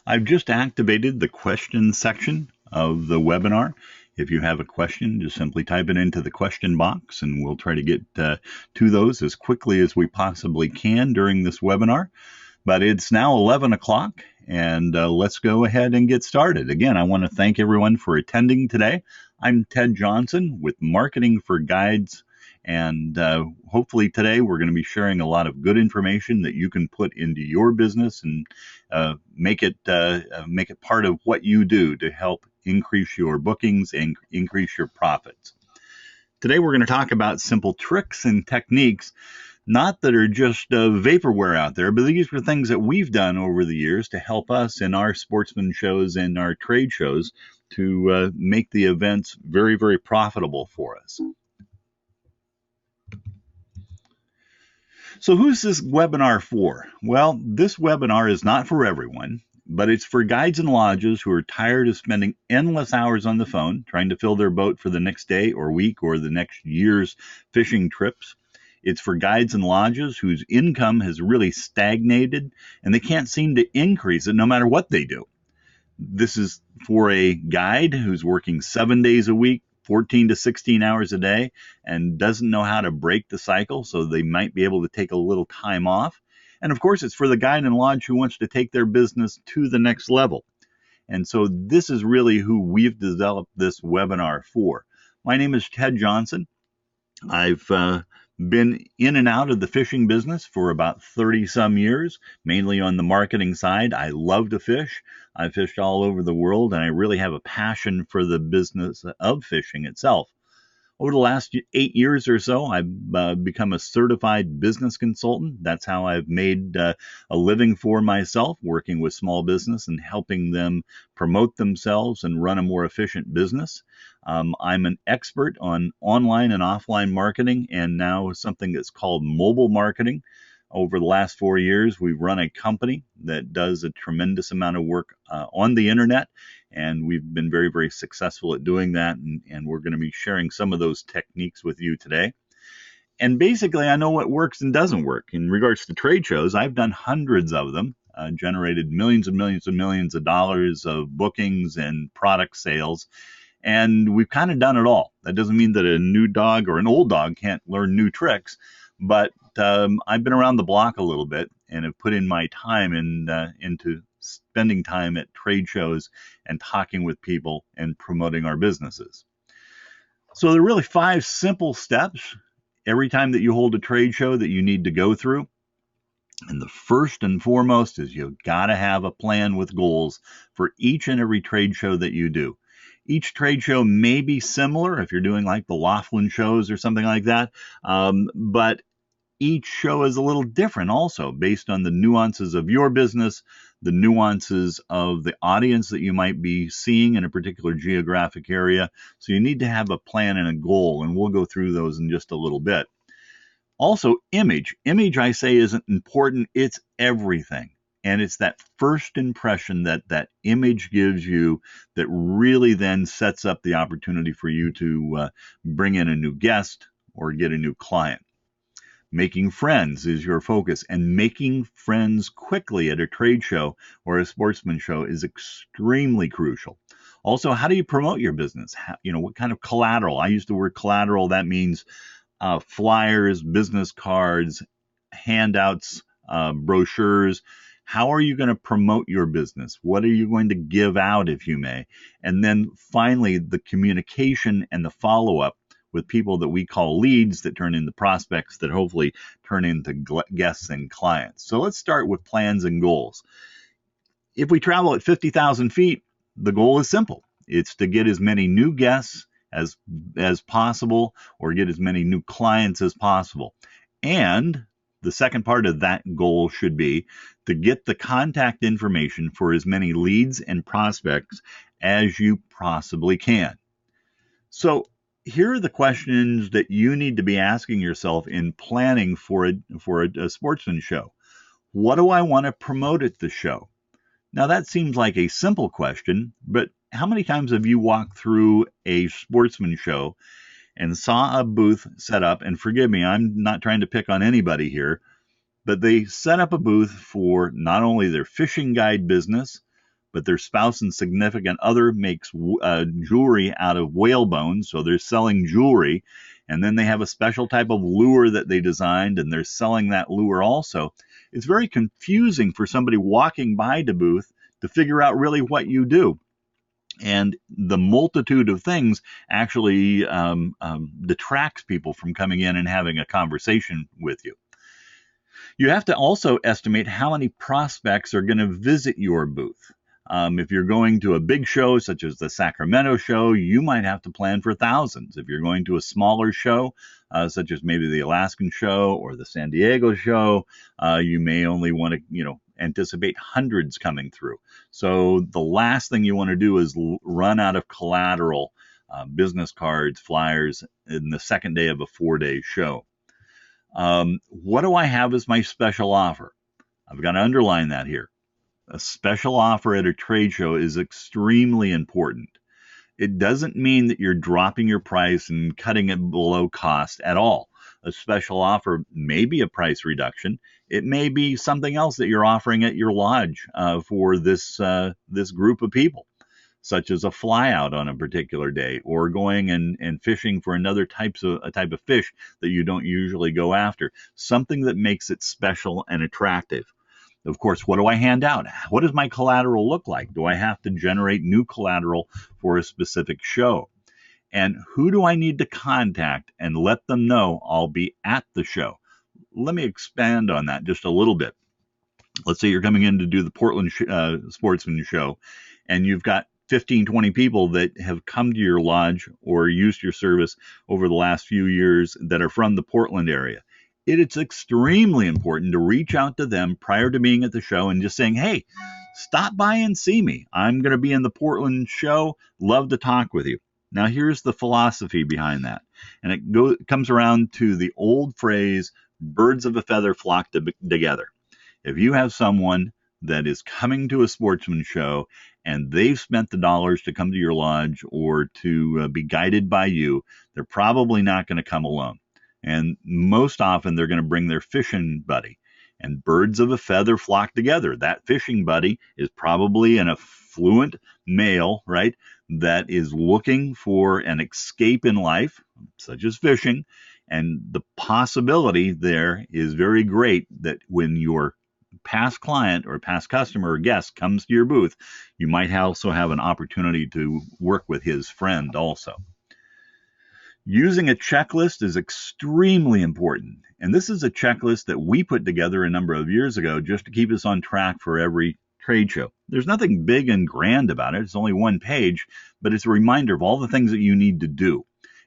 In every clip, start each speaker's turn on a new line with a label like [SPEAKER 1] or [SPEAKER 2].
[SPEAKER 1] I've just activated the question section of the webinar. If you have a question, just simply type it into the question box and we'll try to get to those as quickly as we possibly can during this webinar. But it's now 11 o'clock and let's go ahead and get started. Again, I want to thank everyone for attending today. I'm Ted Johnson with Marketing for Guides. And hopefully today we're going to be sharing a lot of good information that you can put into your business and make it part of what you do to help increase your bookings and increase your profits. Today we're going to talk about simple tricks and techniques, not that are just vaporware out there, but these are things that we've done over the years to help us in our sportsman shows and our trade shows to make the events very, very profitable for us. So who's this webinar for? Well, this webinar is not for everyone, but it's for guides and lodges who are tired of spending endless hours on the phone trying to fill their boat for the next day or week or the next year's fishing trips. It's for guides and lodges whose income has really stagnated and they can't seem to increase it no matter what they do. This is for a guide who's working 7 days a week, 14 to 16 hours a day, and doesn't know how to break the cycle, so they might be able to take a little time off. And of course, it's for the guide and lodge who wants to take their business to the next level. And so this is really who we've developed this webinar for. My name is Ted Johnson. I've been in and out of the fishing business for about 30 some years, mainly on the marketing side. I love to fish. I fished all over the world, and I really have a passion for the business of fishing itself. Over the last 8 years or so, I've become a certified business consultant. That's how I've made a living for myself, working with small business and helping them promote themselves and run a more efficient business. I'm an expert on online and offline marketing and now something that's called mobile marketing. Over the last 4 years, we've run a company that does a tremendous amount of work on the internet, and we've been very, very successful at doing that, and we're going to be sharing some of those techniques with you today. And basically, I know what works and doesn't work. In regards to trade shows, I've done hundreds of them, generated millions and millions and millions of dollars of bookings and product sales, and we've kind of done it all. That doesn't mean that a new dog or an old dog can't learn new tricks, but I've been around the block a little bit and have put in my time into spending time at trade shows and talking with people and promoting our businesses. So there are really 5 simple steps every time that you hold a trade show that you need to go through. And the first and foremost is you've got to have a plan with goals for each and every trade show that you do. Each trade show may be similar if you're doing like the Laughlin shows or something like that, but each show is a little different also based on the nuances of your business, the nuances of the audience that you might be seeing in a particular geographic area. So you need to have a plan and a goal, and we'll go through those in just a little bit. Also, image. Image, I say, isn't important. It's everything. And it's that first impression that that image gives you that really then sets up the opportunity for you to bring in a new guest or get a new client. Making friends is your focus, and making friends quickly at a trade show or a sportsman show is extremely crucial. Also, how do you promote your business? What kind of collateral? I use the word collateral. That means flyers, business cards, handouts, brochures. How are you going to promote your business? What are you going to give out, if you may? And then finally, the communication and the follow-up with people that we call leads that turn into prospects that hopefully turn into guests and clients. So let's start with plans and goals. If we travel at 50,000 feet, the goal is simple. It's to get as many new guests as possible or get as many new clients as possible. And the second part of that goal should be to get the contact information for as many leads and prospects as you possibly can. So here are the questions that you need to be asking yourself in planning for a sportsman show. What do I want to promote at the show? Now that seems like a simple question, but how many times have you walked through a sportsman show and saw a booth set up? And forgive me, I'm not trying to pick on anybody here, but they set up a booth for not only their fishing guide business, but their spouse and significant other makes jewelry out of whale bones, so they're selling jewelry. And then they have a special type of lure that they designed, and they're selling that lure also. It's very confusing for somebody walking by the booth to figure out really what you do. And the multitude of things actually detracts people from coming in and having a conversation with you. You have to also estimate how many prospects are going to visit your booth. If you're going to a big show, such as the Sacramento show, you might have to plan for thousands. If you're going to a smaller show, such as maybe the Alaskan show or the San Diego show, you may only want to, anticipate hundreds coming through. So the last thing you want to do is run out of collateral, business cards, flyers in the second day of a 4-day show. What do I have as my special offer? I've got to underline that here. A special offer at a trade show is extremely important. It doesn't mean that you're dropping your price and cutting it below cost at all. A special offer may be a price reduction. It may be something else that you're offering at your lodge for this group of people, such as a fly out on a particular day, or going and fishing for another type of fish that you don't usually go after. Something that makes it special and attractive. Of course, what do I hand out? What does my collateral look like? Do I have to generate new collateral for a specific show? And who do I need to contact and let them know I'll be at the show? Let me expand on that just a little bit. Let's say you're coming in to do the Portland Sportsman Show, and you've got 15, 20 people that have come to your lodge or used your service over the last few years that are from the Portland area. It's extremely important to reach out to them prior to being at the show and just saying, hey, stop by and see me. I'm going to be in the Portland show. Love to talk with you. Now, here's the philosophy behind that. And it comes around to the old phrase, birds of a feather flock together. If you have someone that is coming to a sportsman show and they've spent the dollars to come to your lodge or to be guided by you, they're probably not going to come alone. And most often they're going to bring their fishing buddy. And birds of a feather flock together. That fishing buddy is probably an affluent male, right, that is looking for an escape in life, such as fishing. And the possibility there is very great that when your past client or past customer or guest comes to your booth, you might also have an opportunity to work with his friend also. Using a checklist is extremely important. And this is a checklist that we put together a number of years ago just to keep us on track for every trade show. There's nothing big and grand about it. It's only one page, but it's a reminder of all the things that you need to do.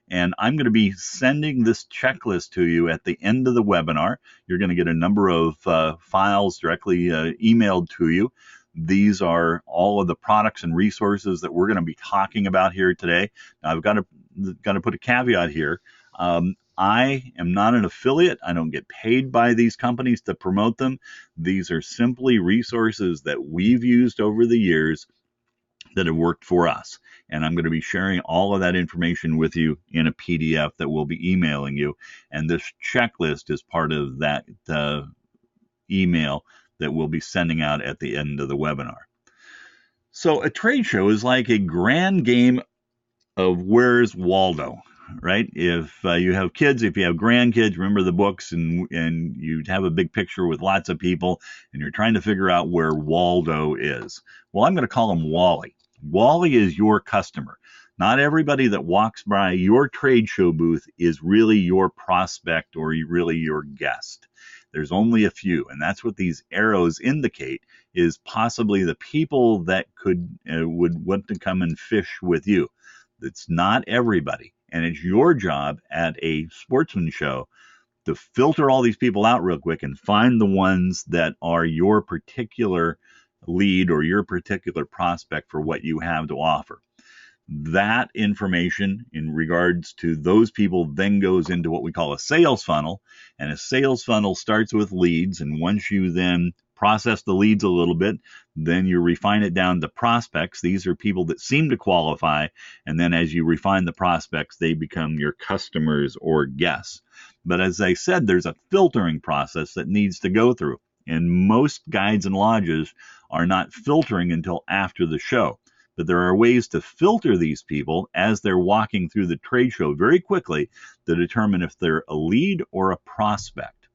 [SPEAKER 1] And I'm going to be sending this checklist to you at the end of the webinar. You're going to get a number of files directly emailed to you. These are all of the products and resources that we're going to be talking about here today. Now, I've got to put a caveat here. I am not an affiliate. I don't get paid by these companies to promote them. These are simply resources that we've used over the years that have worked for us. And I'm going to be sharing all of that information with you in a PDF that we'll be emailing you. And this checklist is part of that email that we'll be sending out at the end of the webinar. So a trade show is like a grand game of Where's Waldo, right? If you have kids, if you have grandkids, remember the books, and you have a big picture with lots of people, and you're trying to figure out where Waldo is. Well, I'm going to call him Wally. Wally is your customer. Not everybody that walks by your trade show booth is really your prospect or really your guest. There's only a few, and that's what these arrows indicate, is possibly the people that would want to come and fish with you. It's not everybody, and it's your job at a sportsman show to filter all these people out real quick and find the ones that are your particular lead or your particular prospect for what you have to offer. That information in regards to those people then goes into what we call a sales funnel, and a sales funnel starts with leads, and once you then process the leads a little bit, then you refine it down to prospects. These are people that seem to qualify, and then as you refine the prospects, they become your customers or guests. But as I said, there's a filtering process that needs to go through. And most guides and lodges are not filtering until after the show. But there are ways to filter these people as they're walking through the trade show very quickly to determine if they're a lead or a prospect.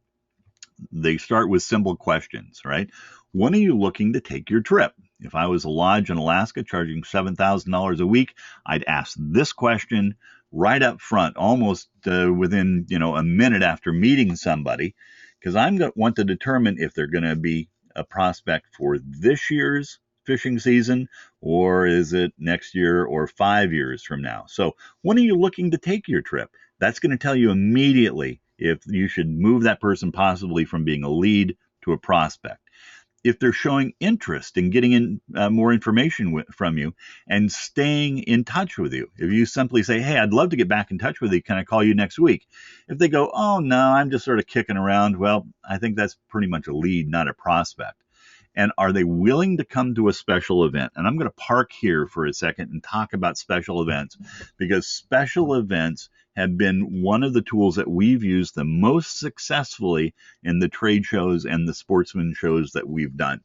[SPEAKER 1] They start with simple questions, right? When are you looking to take your trip? If I was a lodge in Alaska charging $7,000 a week, I'd ask this question right up front, almost within a minute after meeting somebody, because I'm going to want to determine if they're going to be a prospect for this year's fishing season, or is it next year or 5 years from now? So when are you looking to take your trip? That's going to tell you immediately if you should move that person possibly from being a lead to a prospect. If they're showing interest in getting in more information from you and staying in touch with you. If you simply say, hey, I'd love to get back in touch with you, can I call you next week? If they go, oh, no, I'm just sort of kicking around, well, I think that's pretty much a lead, not a prospect. And are they willing to come to a special event? And I'm going to park here for a second and talk about special events, because special events have been one of the tools that we've used the most successfully in the trade shows and the sportsman shows that we've done.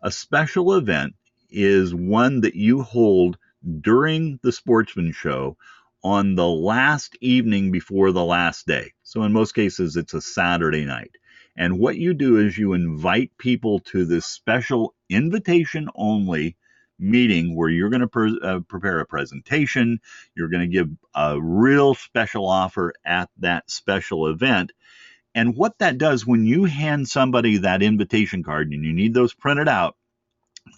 [SPEAKER 1] A special event is one that you hold during the sportsman show on the last evening before the last day. So in most cases, it's a Saturday night. And what you do is you invite people to this special invitation-only meeting where you're going to prepare a presentation. You're going to give a real special offer at that special event. And what that does, when you hand somebody that invitation card, and you need those printed out,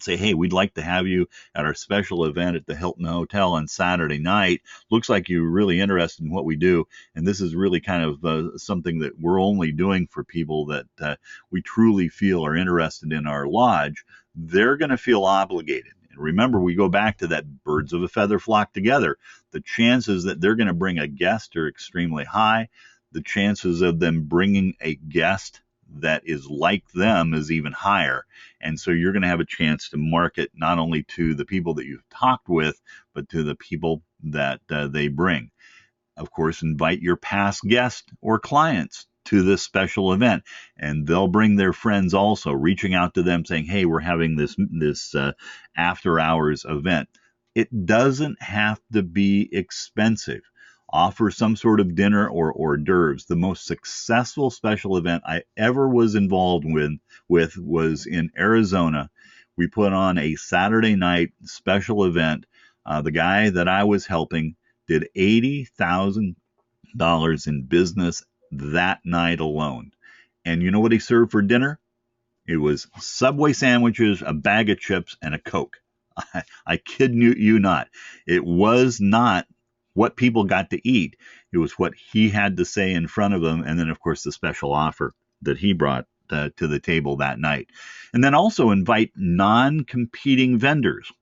[SPEAKER 1] say, hey, we'd like to have you at our special event at the Hilton Hotel on Saturday night. Looks like you're really interested in what we do. And this is really kind of something that we're only doing for people that we truly feel are interested in our lodge. They're going to feel obligated. And remember, we go back to that birds of a feather flock together. The chances that they're going to bring a guest are extremely high. The chances of them bringing a guest that is like them is even higher. And so you're going to have a chance to market not only to the people that you've talked with, but to the people that they bring. Of course, invite your past guests or clients to this special event, and they'll bring their friends also, reaching out to them saying, hey, we're having this after hours event. It doesn't have to be expensive. Offer some sort of dinner or hors d'oeuvres. The most successful special event I ever was involved with was in Arizona. We put on a Saturday night special event. The guy that I was helping did $80,000 in business that night alone. And you know what he served for dinner? It was Subway sandwiches, a bag of chips, and a Coke. I kid you not. It was not what people got to eat. It was what he had to say in front of them. And then, of course, the special offer that he brought to the table that night. And then also invite non-competing vendors.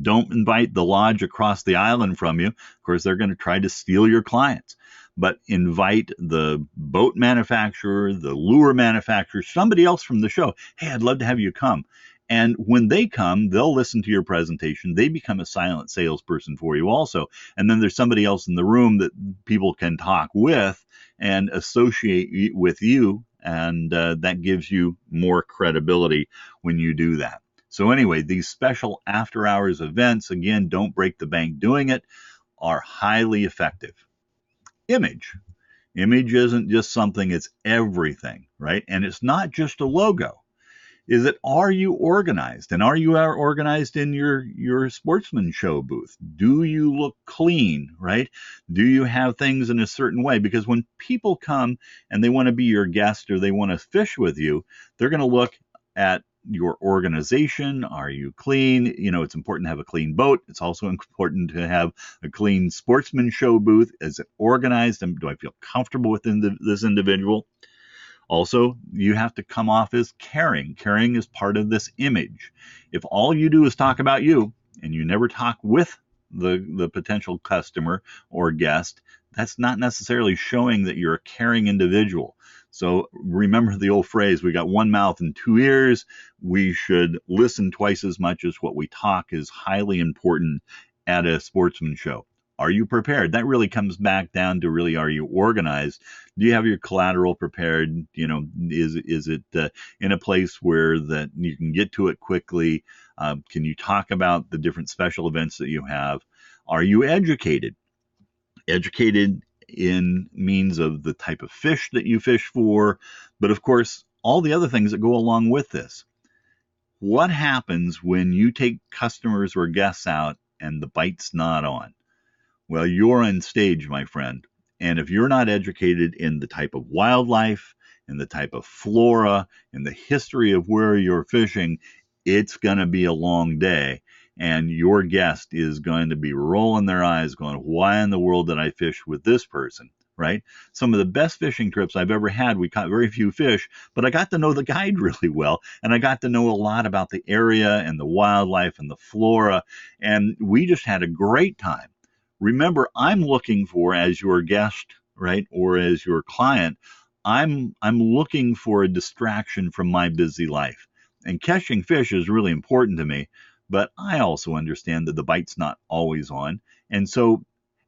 [SPEAKER 1] Don't invite the lodge across the island from you. Of course, they're going to try to steal your clients. But invite the boat manufacturer, the lure manufacturer, somebody else from the show. Hey, I'd love to have you come. And when they come, they'll listen to your presentation. They become a silent salesperson for you also. And then there's somebody else in the room that people can talk with and associate with you. And that gives you more credibility when you do that. So anyway, these special after hours events, again, don't break the bank doing it, are highly effective. Image. Image isn't just something, it's everything, right? And it's not just a logo. Are you organized? And are you organized in your sportsman show booth? Do you look clean, right? Do you have things in a certain way? Because when people come and they want to be your guest or they want to fish with you, they're going to look at your organization. Are you clean? It's important to have a clean boat. It's also important to have a clean sportsman show booth. Is it organized? And do I feel comfortable with this individual? Also, you have to come off as caring. Caring is part of this image. If all you do is talk about you and you never talk with the potential customer or guest, that's not necessarily showing that you're a caring individual. So remember the old phrase, we got one mouth and two ears. We should listen twice as much as what we talk is highly important at a sportsman show. Are you prepared? That really comes back down to really, are you organized? Do you have your collateral prepared? Is it in a place where that you can get to it quickly? Can you talk about the different special events that you have? Are you educated? Educated in means of the type of fish that you fish for, but of course, all the other things that go along with this. What happens when you take customers or guests out and the bite's not on? Well, you're on stage, my friend. And if you're not educated in the type of wildlife, in the type of flora, in the history of where you're fishing, it's going to be a long day. And your guest is going to be rolling their eyes, going, why in the world did I fish with this person? Right? Some of the best fishing trips I've ever had, we caught very few fish, but I got to know the guide really well. And I got to know a lot about the area and the wildlife and the flora. And we just had a great time. Remember, I'm looking for, as your guest, right, or as your client, I'm looking for a distraction from my busy life. And catching fish is really important to me, but I also understand that the bite's not always on. And so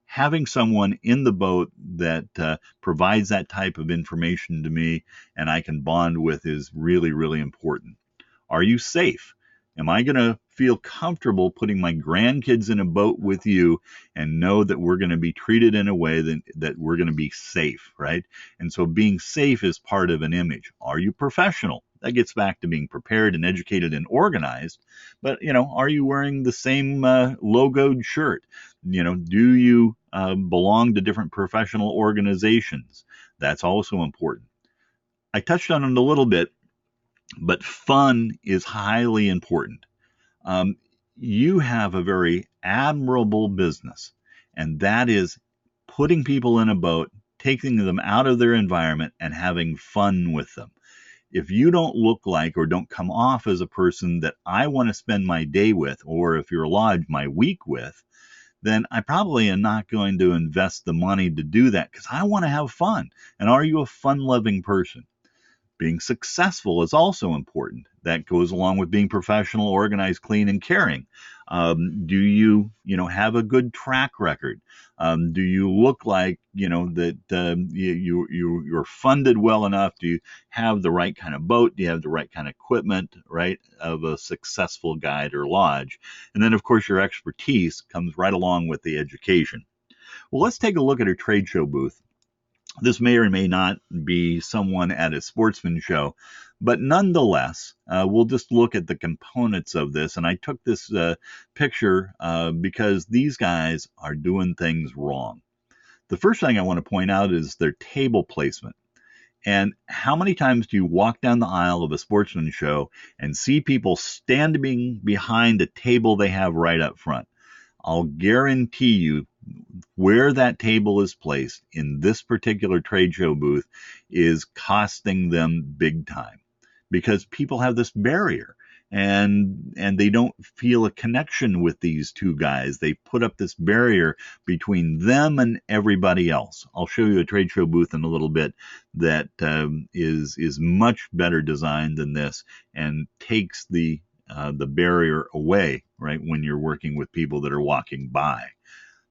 [SPEAKER 1] having someone in the boat that provides that type of information to me and I can bond with is really, really important. Are you safe? Am I going to feel comfortable putting my grandkids in a boat with you and know that we're going to be treated in a way that we're going to be safe, right? And so being safe is part of an image. Are you professional? That gets back to being prepared and educated and organized. But, are you wearing the same logoed shirt? Do you belong to different professional organizations? That's also important. I touched on it a little bit, but fun is highly important. Um, you have a very admirable business, and that is putting people in a boat, taking them out of their environment, and having fun with them. If you don't look like or don't come off as a person that I want to spend my day with, or if you're a lodge, my week with, then I probably am not going to invest the money to do that because I want to have fun. And are you a fun-loving person? Being successful is also important. That goes along with being professional, organized, clean, and caring. Do you, have a good track record? Do you look like, that you're funded well enough? Do you have the right kind of boat? Do you have the right kind of equipment, right, of a successful guide or lodge? And then, of course, your expertise comes right along with the education. Well, let's take a look at a trade show booth. This may or may not be someone at a sportsman show, but nonetheless, we'll just look at the components of this. And I took this picture because these guys are doing things wrong. The first thing I want to point out is their table placement. And how many times do you walk down the aisle of a sportsman show and see people standing behind a table they have right up front? I'll guarantee you where that table is placed in this particular trade show booth is costing them big time because people have this barrier and they don't feel a connection with these two guys. They put up this barrier between them and everybody else. I'll show you a trade show booth in a little bit that is much better designed than this and takes the barrier away, right, when you're working with people that are walking by.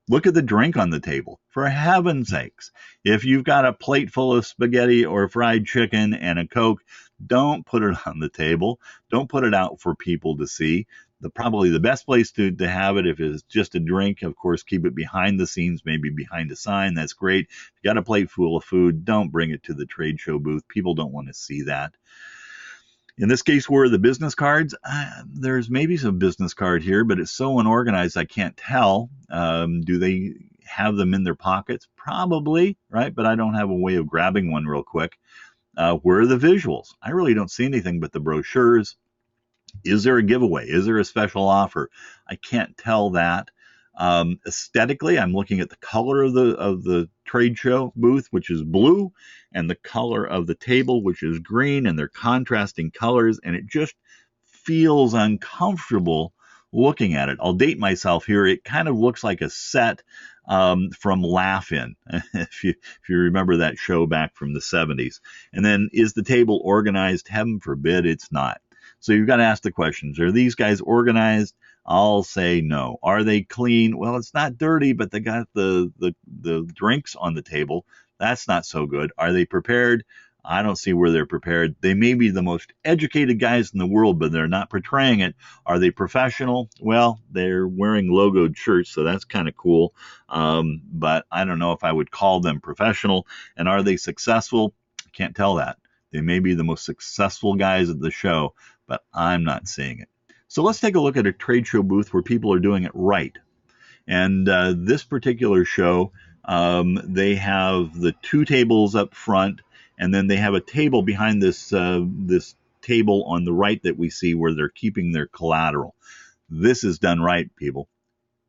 [SPEAKER 1] Look at the drink on the table. For heaven's sakes, if you've got a plate full of spaghetti or fried chicken and a Coke, don't put it on the table. Don't put it out for people to see. Probably the best place to have it, if it's just a drink, of course, keep it behind the scenes, maybe behind a sign. That's great. If you got a plate full of food, don't bring it to the trade show booth. People don't want to see that. In this case, where are the business cards? There's maybe some business card here, but it's so unorganized I can't tell. Do they have them in their pockets? Probably, right? But I don't have a way of grabbing one real quick. Where are the visuals? I really don't see anything but the brochures. Is there a giveaway? Is there a special offer? I can't tell that. Aesthetically, I'm looking at the color of the trade show booth, which is blue, and the color of the table, which is green, and they're contrasting colors, and it just feels uncomfortable looking at it. I'll date myself here. It kind of looks like a set from Laugh-In, if you remember that show back from the 70s. And then, is the table organized? Heaven forbid it's not. So you've got to ask the questions. Are these guys organized? I'll say no. Are they clean? Well, it's not dirty, but they got the drinks on the table. That's not so good. Are they prepared? I don't see where they're prepared. They may be the most educated guys in the world, but they're not portraying it. Are they professional? Well, they're wearing logoed shirts, so that's kind of cool. But I don't know if I would call them professional. And are they successful? I can't tell that. They may be the most successful guys at the show, but I'm not seeing it. So let's take a look at a trade show booth where people are doing it right. And this particular show, they have the two tables up front, and then they have a table behind this table on the right that we see where they're keeping their collateral. This is done right, people.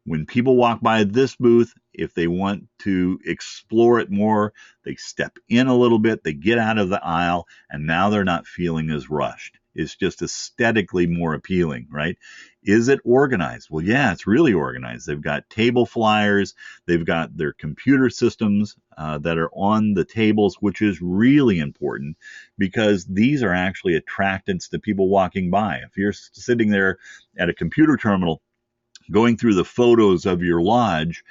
[SPEAKER 1] When people walk by this booth, if they want to explore it more, they step in a little bit, they get out of the aisle, and now they're not feeling as rushed. It's just aesthetically more appealing, right? Is it organized? Well, yeah, it's really organized. They've got table flyers. They've got their computer systems that are on the tables, which is really important because these are actually attractants to people walking by. If you're sitting there at a computer terminal going through the photos of your lodge,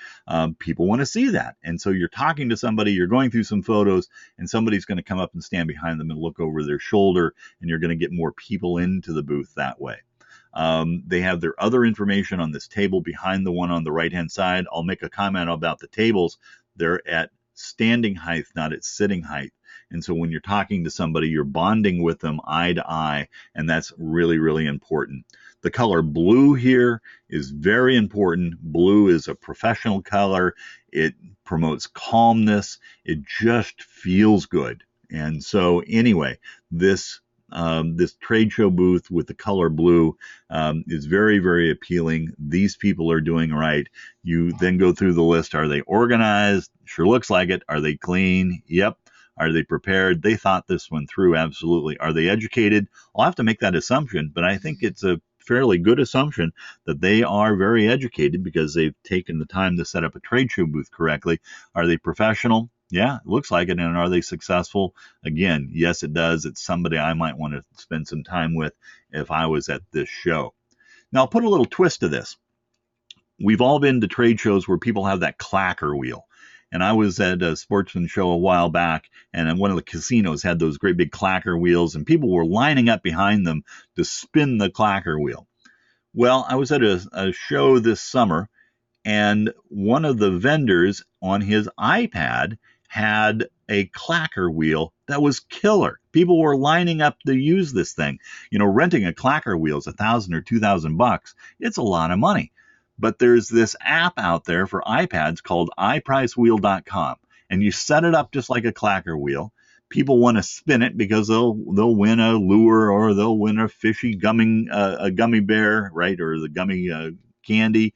[SPEAKER 1] people want to see that. And so you're talking to somebody, you're going through some photos, and somebody's going to come up and stand behind them and look over their shoulder, and you're going to get more people into the booth that way. They have their other information on this table behind the one on the right-hand side. I'll make a comment about the tables. They're at standing height, not at sitting height. And so when you're talking to somebody, you're bonding with them eye to eye, and that's really, really important. The color blue here is very important. Blue is a professional color. It promotes calmness. It just feels good. And so anyway, this trade show booth with the color blue is very, very appealing. These people are doing right. You then go through the list. Are they organized? Sure looks like it. Are they clean? Yep. Are they prepared? They thought this one through, absolutely. Are they educated? I'll have to make that assumption, but I think it's a fairly good assumption that they are very educated because they've taken the time to set up a trade show booth correctly. Are they professional? Yeah, it looks like it. And are they successful? Again, yes, it does. It's somebody I might want to spend some time with if I was at this show. Now, I'll put a little twist to this. We've all been to trade shows where people have that clacker wheel. And I was at a Sportsmanshow a while back, and one of the casinos had those great big clacker wheels, and people were lining up behind them to spin the clacker wheel. Well, I was at a show this summer, and one of the vendors on his iPad had a clacker wheel that was killer. People were lining up to use this thing. You know, renting a clacker wheel is $1,000 or $2,000. It's a lot of money. But there's this app out there for iPads called iPrizeWheel.com, and you set it up just like a clacker wheel. People want to spin it because they'll win a lure, or they'll win a fishy a gummy bear, right, or the gummy candy.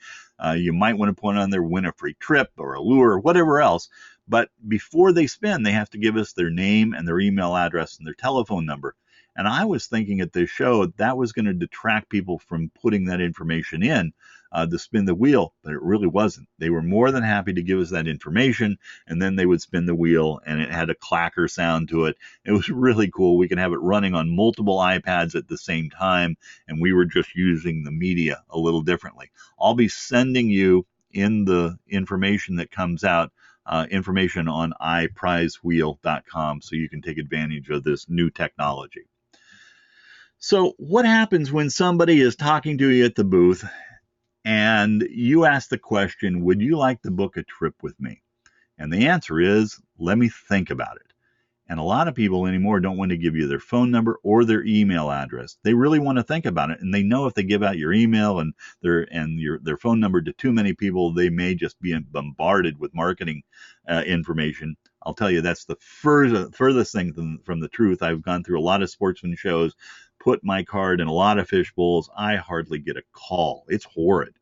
[SPEAKER 1] You might want to put on there, win a free trip or a lure or whatever else. But before they spin, they have to give us their name and their email address and their telephone number. And I was thinking at this show that was going to detract people from putting that information in to spin the wheel, but it really wasn't. They were more than happy to give us that information, and then they would spin the wheel, and it had a clacker sound to it. It was really cool. We could have it running on multiple iPads at the same time, and we were just using the media a little differently. I'll be sending you in the information that comes out information on iPrizeWheel.com so you can take advantage of this new technology. So what happens when somebody is talking to you at the booth and you ask the question, would you like to book a trip with me? And the answer is, let me think about it. And a lot of people anymore don't want to give you their phone number or their email address. They really want to think about it. And they know if they give out your email and their phone number to too many people, they may just be bombarded with marketing information. I'll tell you, that's the furthest thing from the truth. I've gone through a lot of sportsman shows, put my card in a lot of fish bowls. I hardly get a call. It's horrid.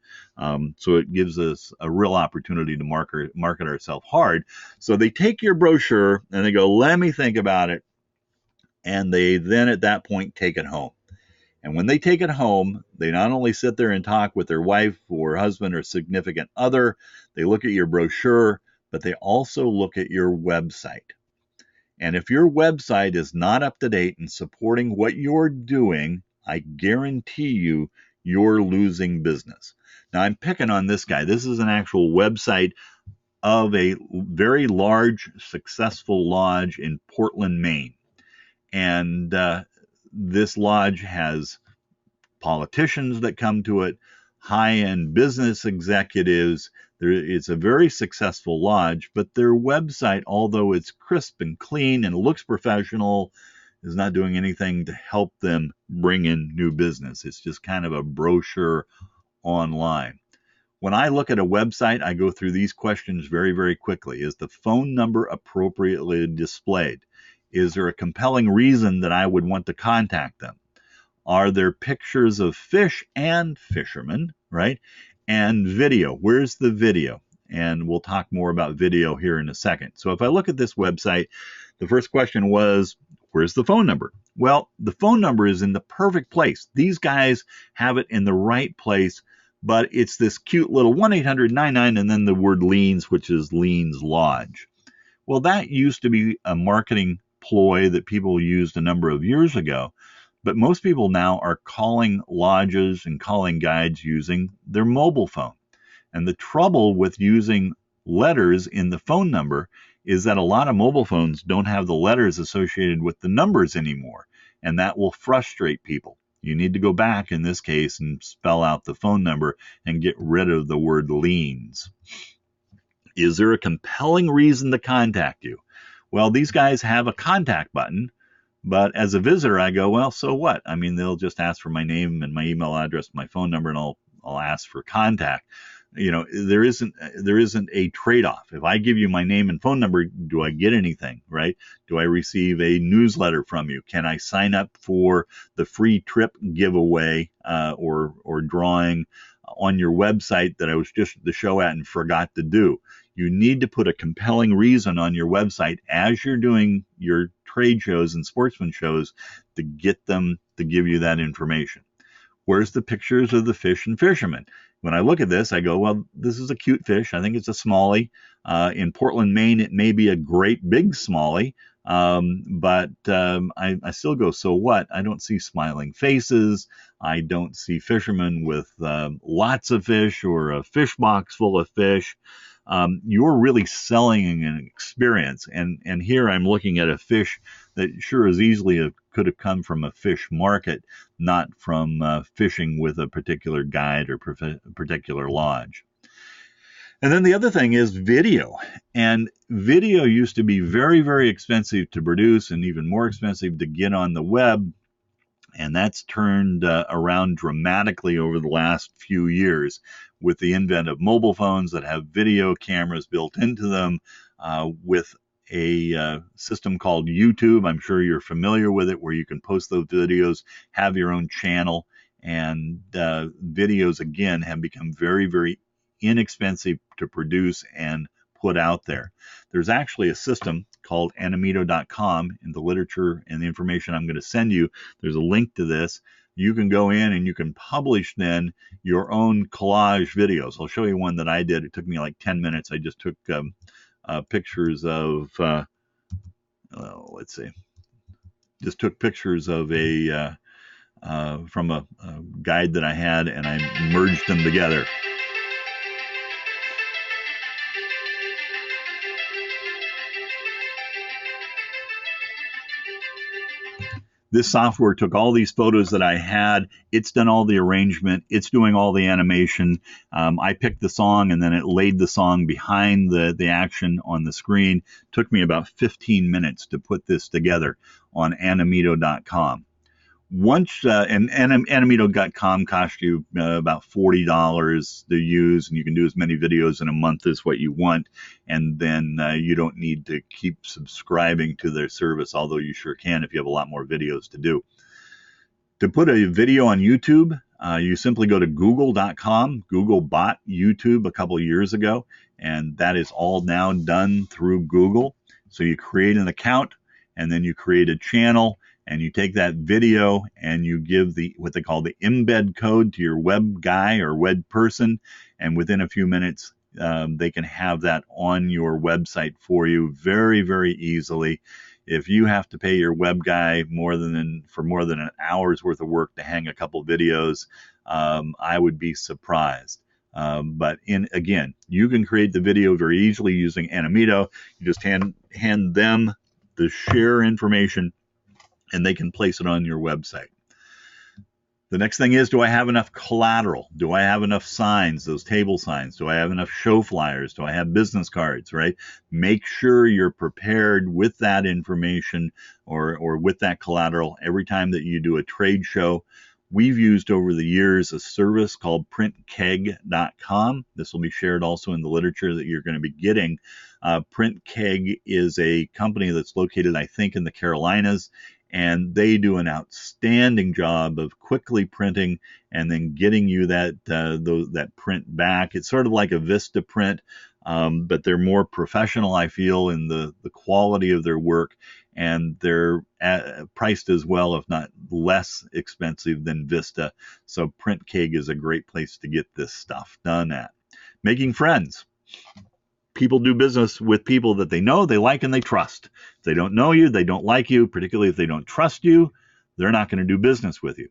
[SPEAKER 1] So it gives us a real opportunity to market ourselves hard. So they take your brochure and they go, let me think about it. And they then at that point take it home. And when they take it home, they not only sit there and talk with their wife or husband or significant other, they look at your brochure, but they also look at your website. And if your website is not up to date and supporting what you're doing, I guarantee you, you're losing business. Now, I'm picking on this guy. This is an actual website of a very large, successful lodge in Portland, Maine. And this lodge has politicians that come to it, high-end business executives. It's a very successful lodge, but their website, although it's crisp and clean and looks professional, is not doing anything to help them bring in new business. It's just kind of a brochure online. When I look at a website, I go through these questions very, very quickly. Is the phone number appropriately displayed? Is there a compelling reason that I would want to contact them? Are there pictures of fish and fishermen, right? And video. Where's the video? And we'll talk more about video here in a second. So if I look at this website, the first question was, where's the phone number? Well, the phone number is in the perfect place. These guys have it in the right place, but it's this cute little 1-800-99 and then the word Leans, which is Leans Lodge. Well, that used to be a marketing ploy that people used a number of years ago. But most people now are calling lodges and calling guides using their mobile phone. And the trouble with using letters in the phone number is that a lot of mobile phones don't have the letters associated with the numbers anymore. And that will frustrate people. You need to go back in this case and spell out the phone number and get rid of the word Leans. Is there a compelling reason to contact you? Well, these guys have a contact button. But as a visitor, I go, well, so what? I mean, they'll just ask for my name and my email address, my phone number, and I'll ask for contact. You know, there isn't a trade-off. If I give you my name and phone number, do I get anything, right? Do I receive a newsletter from you? Can I sign up for the free trip giveaway or drawing on your website that I was just at the show at and forgot to do? You need to put a compelling reason on your website as you're doing your trade shows and sportsman shows to get them to give you that information. Where's the pictures of the fish and fishermen? When I look at this, I go, well, this is a cute fish. I think it's a smallie. In Portland, Maine, it may be a great big smallie, but I still go, so what? I don't see smiling faces. I don't see fishermen with lots of fish or a fish box full of fish. You're really selling an experience. And here I'm looking at a fish that sure as easily could have come from a fish market, not from fishing with a particular guide or particular lodge. And then the other thing is video. And video used to be very, very expensive to produce and even more expensive to get on the web. And that's turned around dramatically over the last few years with the advent of mobile phones that have video cameras built into them, with a system called YouTube. I'm sure you're familiar with it, where you can post those videos, have your own channel, and videos, again, have become very, very inexpensive to produce and put out there. There's actually a system called animito.com. In the literature and the information I'm going to send you, there's a link to this. You can go in and you can publish then your own collage videos. I'll show you one that I did. It took me like 10 minutes. I just took pictures of, let's see, just took pictures of from a guide that I had, and I merged them together. This software took all these photos that I had. It's done all the arrangement. It's doing all the animation. I picked the song, and then it laid the song behind the action on the screen. Took me about 15 minutes to put this together on animito.com. Once and animito.com costs you about $40 to use, and you can do as many videos in a month as what you want, and then you don't need to keep subscribing to their service, although you sure can if you have a lot more videos to do. To put a video on YouTube, you simply go to google.com. Google bought YouTube a couple of years ago, and that is all now done through Google. So you create an account, and then you create a channel, and you take that video and you give what they call the embed code to your web guy or web person, and within a few minutes they can have that on your website for you very, very easily. If you have to pay your web guy more than an hour's worth of work to hang a couple videos, I would be surprised. But again, you can create the video very easily using Animito. You just hand them the share information, and they can place it on your website. The next thing is, do I have enough collateral? Do I have enough signs, those table signs? Do I have enough show flyers? Do I have business cards, right? Make sure you're prepared with that information or with that collateral every time that you do a trade show. We've used over the years a service called printkeg.com. This will be shared also in the literature that you're going to be getting. Printkeg is a company that's located, I think, in the Carolinas, and they do an outstanding job of quickly printing and then getting you that print back. It's sort of like a Vista print, but they're more professional, I feel, in the quality of their work, and they're priced as well, if not less expensive than Vista. So PrintKeg is a great place to get this stuff done at. Making friends. People do business with people that they know, they like, and they trust. If they don't know you, they don't like you, particularly if they don't trust you, they're not going to do business with you.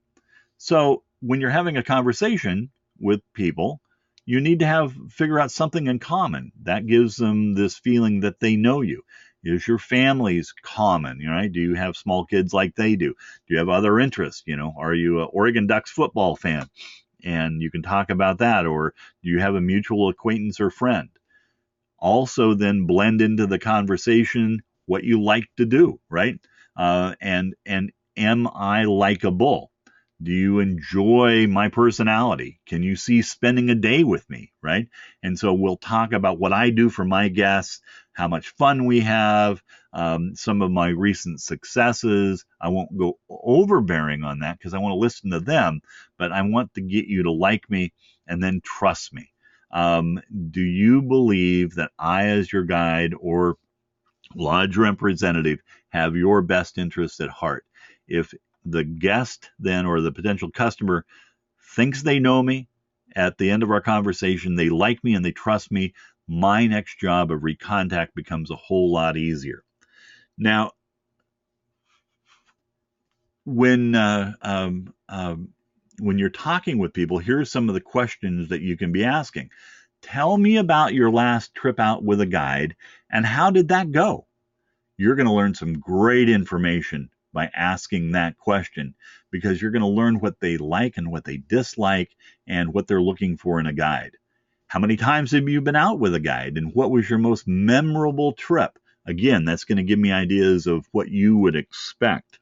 [SPEAKER 1] So when you're having a conversation with people, you need to figure out something in common. That gives them this feeling that they know you. Is your family's common, right? Do you have small kids like they do? Do you have other interests? Are you an Oregon Ducks football fan? And you can talk about that. Or do you have a mutual acquaintance or friend? Also then blend into the conversation what you like to do, right? And am I likable? Do you enjoy my personality? Can you see spending a day with me, right? And so we'll talk about what I do for my guests, how much fun we have, some of my recent successes. I won't go overbearing on that because I want to listen to them, but I want to get you to like me and then trust me. Do you believe that I, as your guide or lodge representative, have your best interest at heart? If the guest then, or the potential customer, thinks they know me at the end of our conversation, they like me and they trust me, my next job of recontact becomes a whole lot easier. Now, when you're talking with people, here's some of the questions that you can be asking. Tell me about your last trip out with a guide, and how did that go? You're going to learn some great information by asking that question, because you're going to learn what they like and what they dislike and what they're looking for in a guide. How many times have you been out with a guide, and what was your most memorable trip? Again, that's going to give me ideas of what you would expect.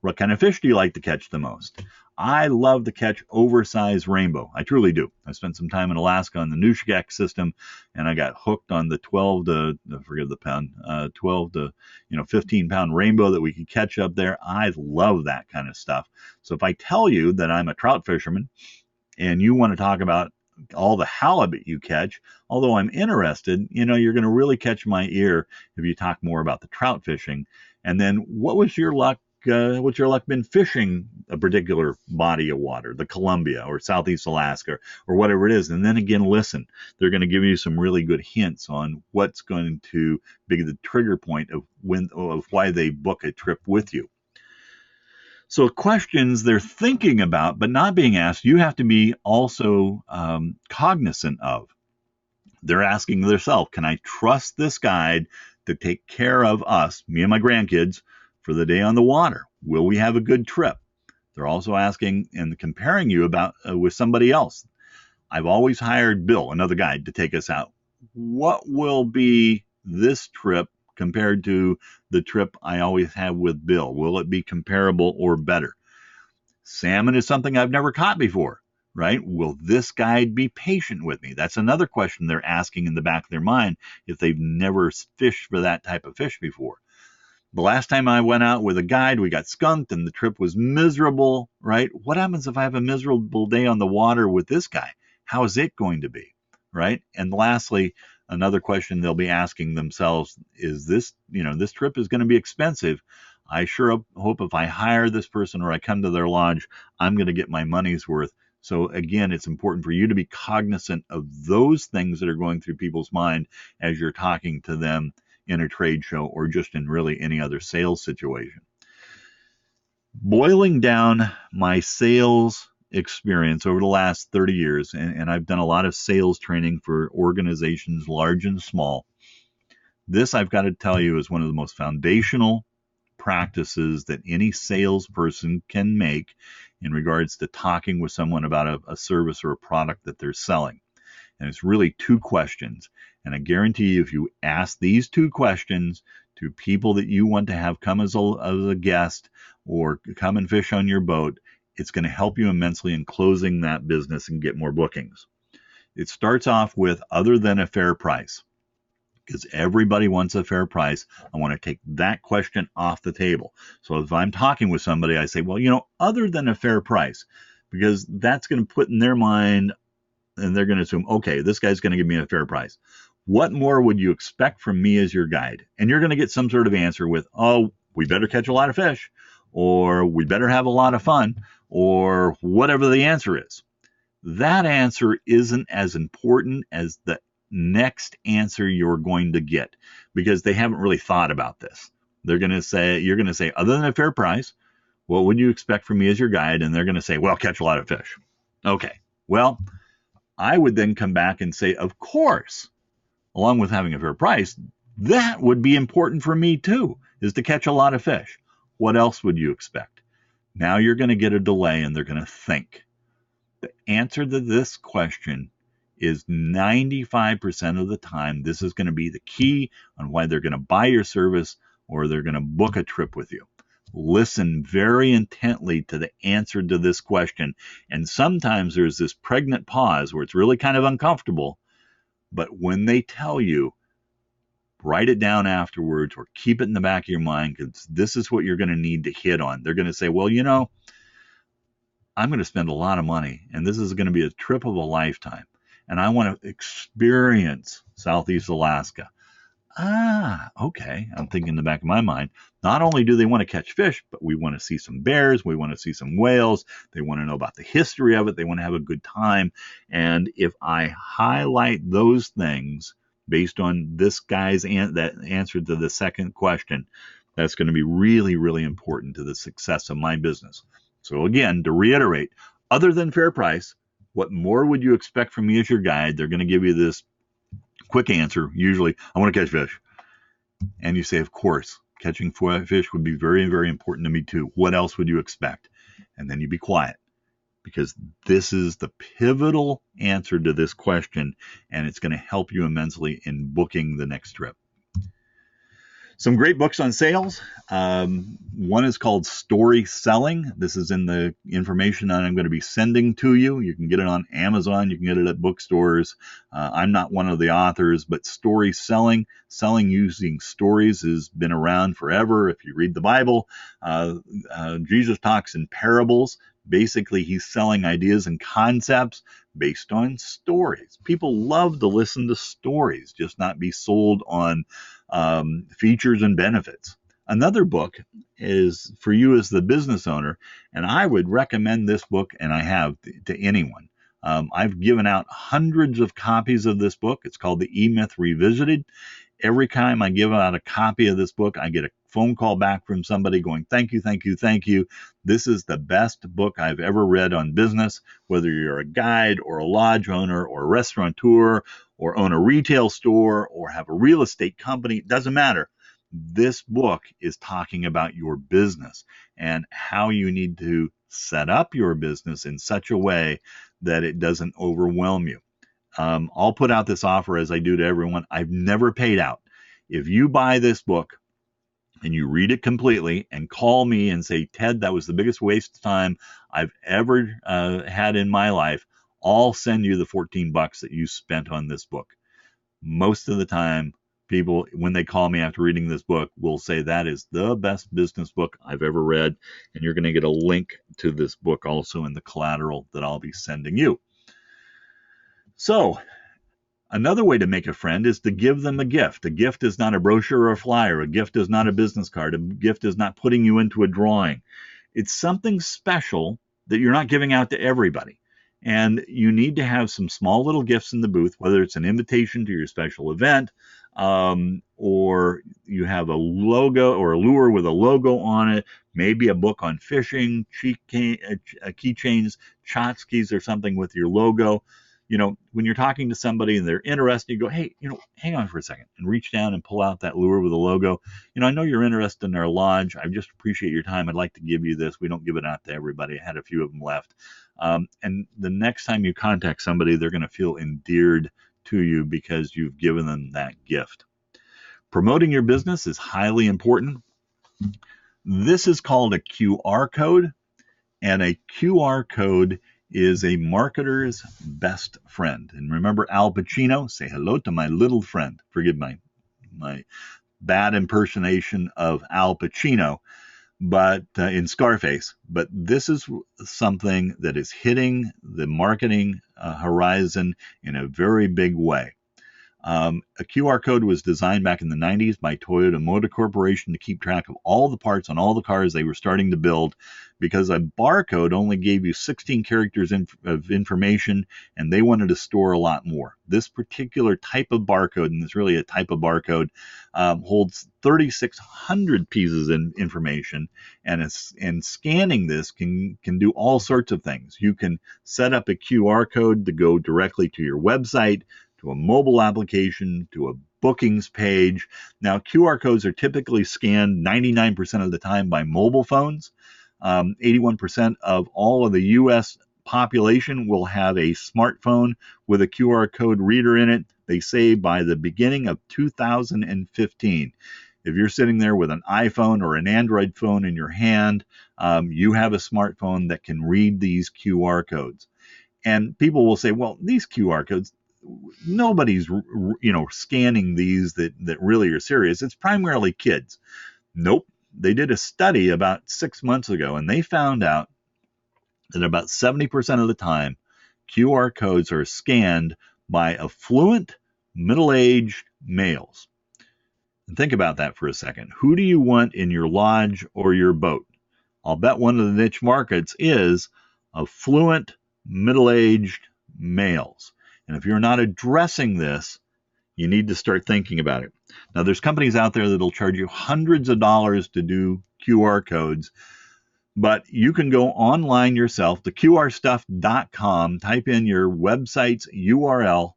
[SPEAKER 1] What kind of fish do you like to catch the most? I love to catch oversized rainbow. I truly do. I spent some time in Alaska on the Nushagak system, and I got hooked on the 12 to 15 pound rainbow that we could catch up there. I love that kind of stuff. So if I tell you that I'm a trout fisherman and you want to talk about all the halibut you catch, although I'm interested, you're going to really catch my ear if you talk more about the trout fishing. And then what's your luck been fishing a particular body of water, the Columbia or Southeast Alaska or whatever it is? And then again, listen, they're going to give you some really good hints on what's going to be the trigger point of why they book a trip with you. So questions they're thinking about but not being asked, you have to be also cognizant of. They're asking themselves, can I trust this guide to take care of us, me and my grandkids, for the day on the water? Will we have a good trip? They're also asking and comparing you with somebody else. I've always hired Bill, another guide, to take us out. What will be this trip compared to the trip I always have with Bill? Will it be comparable or better? Salmon is something I've never caught before, right? Will this guide be patient with me? That's another question they're asking in the back of their mind if they've never fished for that type of fish before. The last time I went out with a guide, we got skunked and the trip was miserable, right? What happens if I have a miserable day on the water with this guy? How is it going to be, right? And lastly, another question they'll be asking themselves is this trip is going to be expensive. I sure hope if I hire this person or I come to their lodge, I'm going to get my money's worth. So again, it's important for you to be cognizant of those things that are going through people's mind as you're talking to them in a trade show or just in really any other sales situation. Boiling down my sales experience over the last 30 years, and I've done a lot of sales training for organizations large and small. This, I've got to tell you, is one of the most foundational practices that any salesperson can make in regards to talking with someone about a service or a product that they're selling. And it's really two questions. And I guarantee you, if you ask these two questions to people that you want to have come as a guest or come and fish on your boat, it's going to help you immensely in closing that business and get more bookings. It starts off with other than a fair price, because everybody wants a fair price. I want to take that question off the table. So if I'm talking with somebody, I say, well, other than a fair price, because that's going to put in their mind, and they're going to assume, okay, this guy's going to give me a fair price. What more would you expect from me as your guide? And you're going to get some sort of answer with, oh, we better catch a lot of fish, or we better have a lot of fun, or whatever the answer is. That answer isn't as important as the next answer you're going to get, because they haven't really thought about this. You're going to say, other than a fair price, what would you expect from me as your guide? And they're going to say, well, catch a lot of fish. Okay, well, I would then come back and say, of course, along with having a fair price, that would be important for me too, is to catch a lot of fish. What else would you expect? Now you're going to get a delay and they're going to think. The answer to this question is 95% of the time, this is going to be the key on why they're going to buy your service or they're going to book a trip with you. Listen very intently to the answer to this question. And sometimes there's this pregnant pause where it's really kind of uncomfortable. But when they tell you, write it down afterwards or keep it in the back of your mind, because this is what you're going to need to hit on. They're going to say, well, I'm going to spend a lot of money, and this is going to be a trip of a lifetime. And I want to experience Southeast Alaska. Okay. I'm thinking in the back of my mind, not only do they want to catch fish, but we want to see some bears. We want to see some whales. They want to know about the history of it. They want to have a good time. And if I highlight those things based on this guy's that answer to the second question, that's going to be really, really important to the success of my business. So again, to reiterate, other than fair price, what more would you expect from me as your guide? They're going to give you this quick answer. Usually, I want to catch fish. And you say, of course, catching fish would be very, very important to me too. What else would you expect? And then you be quiet, because this is the pivotal answer to this question, and it's going to help you immensely in booking the next trip. Some great books on sales. One is called Story Selling. This is in the information that I'm going to be sending to you. You can get it on Amazon. You can get it at bookstores. I'm not one of the authors, but Story Selling, selling using stories, has been around forever. If you read the Bible, Jesus talks in parables. Basically, he's selling ideas and concepts based on stories. People love to listen to stories, just not be sold on features and benefits. Another book is for you as the business owner, and I would recommend this book, and I have to anyone. I've given out hundreds of copies of this book. It's called The E-Myth Revisited. Every time I give out a copy of this book, I get a phone call back from somebody going, thank you, thank you, thank you. This is the best book I've ever read on business, whether you're a guide or a lodge owner or a restaurateur or own a retail store or have a real estate company. It doesn't matter. This book is talking about your business and how you need to set up your business in such a way that it doesn't overwhelm you. I'll put out this offer as I do to everyone. I've never paid out. If you buy this book and you read it completely and call me and say, Ted, that was the biggest waste of time I've ever had in my life, I'll send you the $14 that you spent on this book. Most of the time, people, when they call me after reading this book, will say that is the best business book I've ever read. And you're going to get a link to this book also in the collateral that I'll be sending you. So another way to make a friend is to give them a gift. A gift is not a brochure or a flyer. A gift is not a business card. A gift is not putting you into a drawing. It's something special that you're not giving out to everybody. And you need to have some small little gifts in the booth, whether it's an invitation to your special event, or you have a logo or a lure with a logo on it, maybe a book on fishing, keychains, tchotchkes or something with your logo. When you're talking to somebody and they're interested, you go, hey, hang on for a second, and reach down and pull out that lure with a logo. I know you're interested in our lodge. I just appreciate your time. I'd like to give you this. We don't give it out to everybody. I had a few of them left. And the next time you contact somebody, they're going to feel endeared to you because you've given them that gift. Promoting your business is highly important. This is called a QR code, and a QR code is a marketer's best friend. And remember Al Pacino, say hello to my little friend. Forgive my bad impersonation of Al Pacino, but in Scarface. But this is something that is hitting the marketing horizon in a very big way. A QR code was designed back in the 90s by Toyota Motor Corporation to keep track of all the parts on all the cars they were starting to build, because a barcode only gave you 16 characters of information, and they wanted to store a lot more. This particular type of barcode, and it's really a type of barcode, holds 3,600 pieces of information, and scanning this can do all sorts of things. You can set up a QR code to go directly to your website, to a mobile application, to a bookings page. Now, QR codes are typically scanned 99% of the time by mobile phones. 81% of all of the U.S. population will have a smartphone with a QR code reader in it, they say, by the beginning of 2015. If you're sitting there with an iPhone or an Android phone in your hand, you have a smartphone that can read these QR codes. And people will say, well, these QR codes, nobody's scanning these that really are serious. It's primarily kids. Nope. They did a study about 6 months ago, and they found out that about 70% of the time QR codes are scanned by affluent middle-aged males. And think about that for a second. Who do you want in your lodge or your boat? I'll bet one of the niche markets is affluent middle-aged males. And if you're not addressing this, you need to start thinking about it. Now, there's companies out there that'll charge you hundreds of dollars to do QR codes, but you can go online yourself to qrstuff.com, type in your website's URL,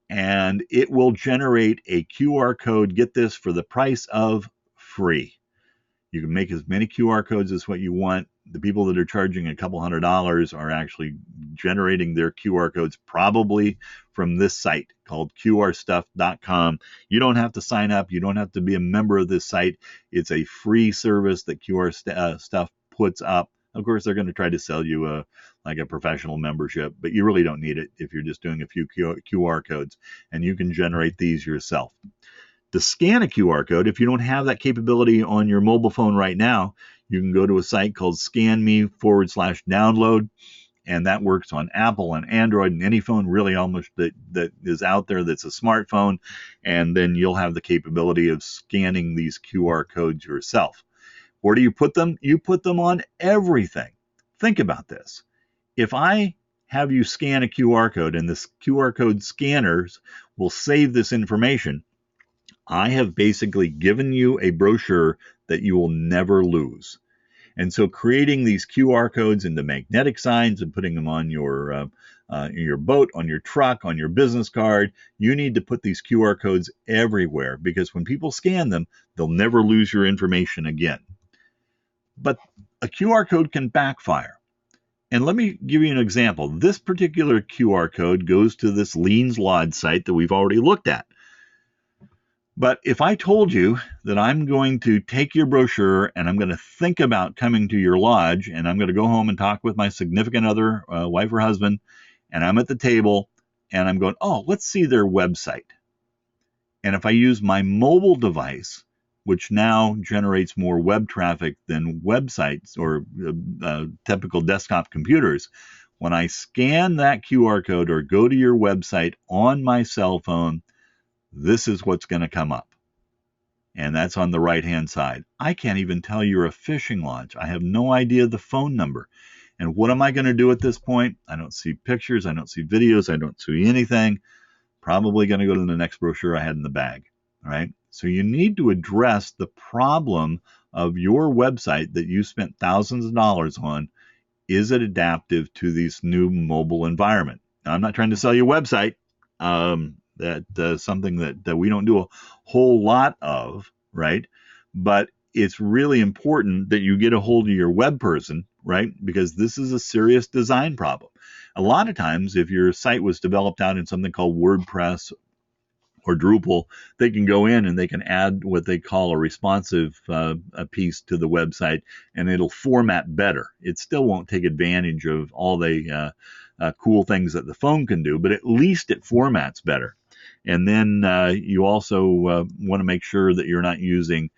[SPEAKER 1] and it will generate a QR code, get this, for the price of free. You can make as many QR codes as what you want. The people that are charging a couple $100s are actually generating their QR codes probably from this site called qrstuff.com. You don't have to sign up. You don't have to be a member of this site. It's a free service that Stuff puts up. Of course, they're going to try to sell you a professional membership, but you really don't need it if you're just doing a few QR codes, and you can generate these yourself. To scan a QR code, if you don't have that capability on your mobile phone right now, you can go to a site called scanme/download, and that works on Apple and Android and any phone really almost that is out there that's a smartphone, and then you'll have the capability of scanning these QR codes yourself. Where do you put them? You put them on everything. Think about this. If I have you scan a QR code and this QR code scanners will save this information, I have basically given you a brochure that you will never lose. And so creating these QR codes into magnetic signs and putting them on your boat, on your truck, on your business card, you need to put these QR codes everywhere, because when people scan them, they'll never lose your information again. But a QR code can backfire. And let me give you an example. This particular QR code goes to this Leans Lodge site that we've already looked at. But if I told you that I'm going to take your brochure and I'm going to think about coming to your lodge, and I'm going to go home and talk with my significant other, wife or husband, and I'm at the table and I'm going, oh, let's see their website. And if I use my mobile device, which now generates more web traffic than websites or typical desktop computers, when I scan that QR code or go to your website on my cell phone, this is what's going to come up. And that's on the right-hand side. I can't even tell you're a fishing lodge. I have no idea the phone number. And what am I going to do at this point? I don't see pictures. I don't see videos. I don't see anything. Probably going to go to the next brochure I had in the bag. right? So you need to address the problem of your website that you spent thousands of dollars on. Is it adaptive to this new mobile environment? Now, I'm not trying to sell you a website. That's something that we don't do a whole lot of, right? But it's really important that you get a hold of your web person, right? Because this is a serious design problem. A lot of times, if your site was developed out in something called WordPress or Drupal, they can go in and they can add what they call a responsive a piece to the website, and it'll format better. It still won't take advantage of all the cool things that the phone can do, but at least it formats better. And then you also want to make sure that you're not using